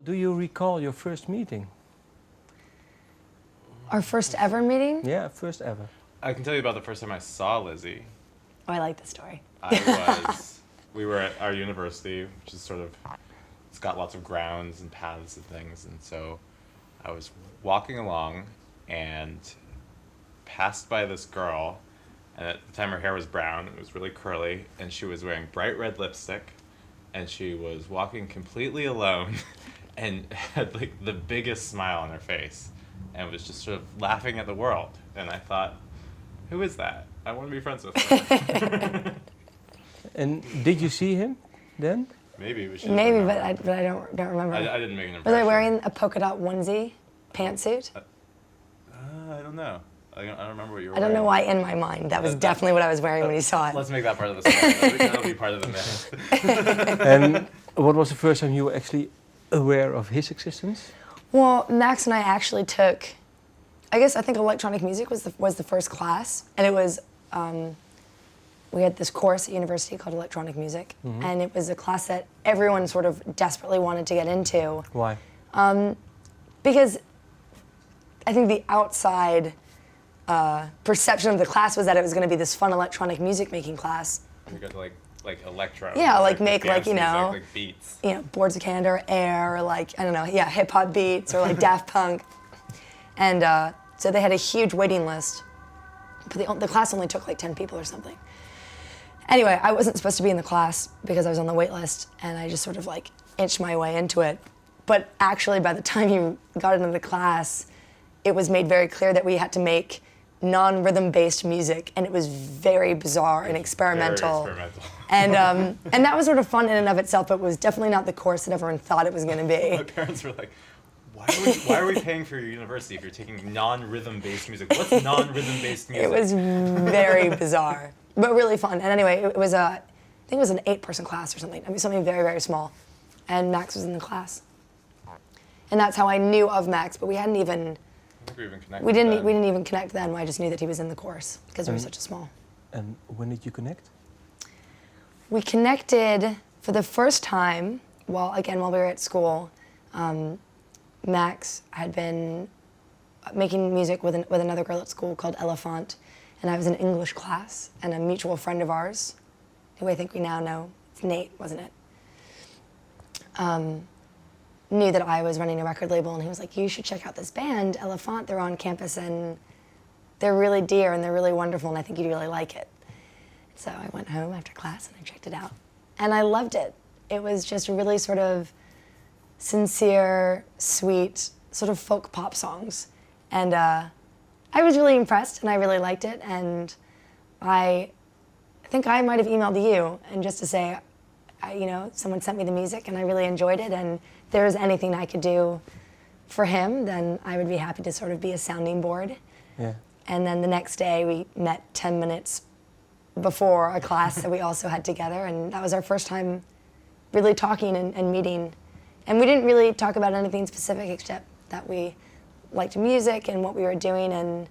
Do you recall your first meeting? Our first ever meeting? Yeah, first ever. I can tell you about the first time I saw Lizzy. Oh, I like this story. We were at our university, which is sort of, it's got lots of grounds and paths and things, and so I was walking along and passed by this girl, and at the time her hair was brown, it was really curly, and she was wearing bright red lipstick, and she was walking completely alone and had like the biggest smile on her face and was just sort of laughing at the world. And I thought, who is that? I want to be friends with her. And did you see him then? Maybe, but Maybe, but I don't remember. I didn't make an impression. Was I wearing a polka dot onesie, pantsuit? I don't know. I don't remember what you were I don't know why in my mind that was definitely what I was wearing when you saw it. Let's make that part of the story. That'll be part of the myth. And what was the first time you were actually aware of his existence? Well, Max and I actually took, I think electronic music was the first class, and it was, we had this course at university called electronic music, and it was a class that everyone sort of desperately wanted to get into. Why? Because I think the outside perception of the class was that it was going to be this fun electronic music making class. We got like electro. Yeah, like make like, you music, know, like beats. You know, Boards of Canada, Air, or like, I don't know, yeah, hip hop beats or like Daft Punk. And so they had a huge waiting list, but the class only took like 10 people or something. Anyway, I wasn't supposed to be in the class because I was on the wait list, and I just sort of like inched my way into it. But actually, by the time you got into the class, it was made very clear that we had to make non-rhythm based music, and it was very bizarre and experimental. Very experimental. And that was sort of fun in and of itself, but it was definitely not the course that everyone thought it was going to be. My parents were like, why are we paying for your university if you're taking non-rhythm based music? What's non-rhythm based music? It was very bizarre, but really fun. And anyway, it was I think it was an 8-person class or something. I mean, something very, very small. And Max was in the class. And that's how I knew of Max, but we hadn't even, I think we even connected. we didn't even connect then. I just knew that he was in the course because we were such a small. And when did you connect? We connected for the first time while we were at school. Max had been making music with another girl at school called Elephant, and I was in English class, and a mutual friend of ours, who I think we now know, it's Nate, wasn't it? Knew that I was running a record label, and he was like, you should check out this band, Elephant, they're on campus, and they're really dear, and they're really wonderful, and I think you'd really like it. So I went home after class, and I checked it out, and I loved it. It was just really sort of sincere, sweet, sort of folk pop songs. And I was really impressed, and I really liked it, and I think I might have emailed you, and just to say, you know, someone sent me the music, and I really enjoyed it, and if there was anything I could do for him, then I would be happy to sort of be a sounding board. Yeah. And then the next day, we met 10 minutes before a class that we also had together, and that was our first time really talking and meeting. And we didn't really talk about anything specific except that we liked music and what we were doing, and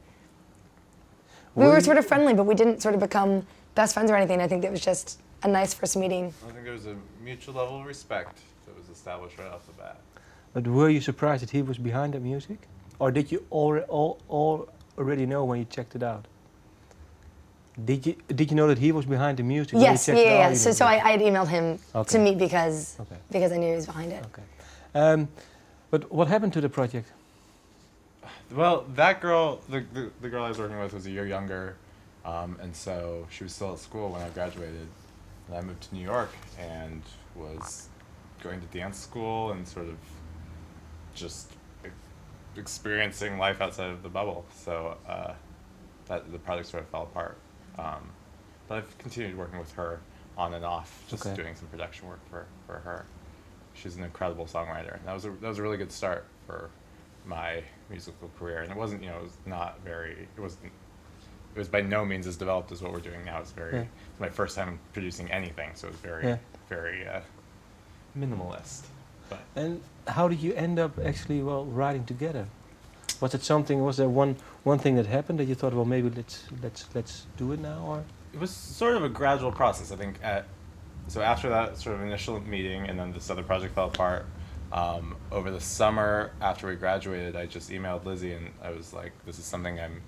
we were sort of friendly, but we didn't sort of become best friends or anything. I think it was just a nice first meeting. I think there was a mutual level of respect that was established right off the bat. But were you surprised that he was behind that music? Or did you already know when you checked it out? Did you know that he was behind the music? Yes, when you checked it out? So I had emailed him to meet because I knew he was behind it. Okay. But what happened to the project? Well, that girl, the girl I was working with was a year younger, and so she was still at school when I graduated. And I moved to New York and was going to dance school and sort of just experiencing life outside of the bubble. So that the project sort of fell apart. But I've continued working with her on and off, just doing some production work for her. She's an incredible songwriter, and that was a really good start for my musical career. And it wasn't, you know, it was by no means as developed as what we're doing now. It's my first time producing anything, so it was very minimalist. But. And how did you end up actually writing together? Was it something? Was there one thing that happened that you thought, well, maybe let's do it now, or? It was sort of a gradual process. I think so after that sort of initial meeting, and then this other project fell apart. Over the summer after we graduated, I just emailed Lizzy and I was like, this is something I'm,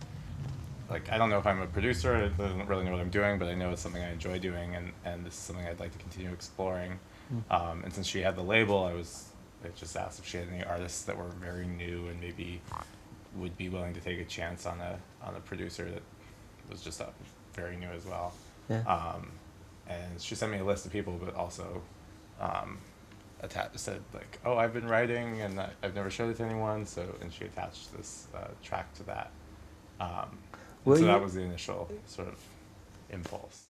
like, I don't know if I'm a producer, I don't really know what I'm doing, but I know it's something I enjoy doing, and this is something I'd like to continue exploring. And since she had the label, I just asked if she had any artists that were very new and maybe would be willing to take a chance on a producer that was just very new as well. Yeah. And she sent me a list of people, but also said like, oh, I've been writing and I've never showed it to anyone, and she attached this track to that. So that was the initial sort of impulse.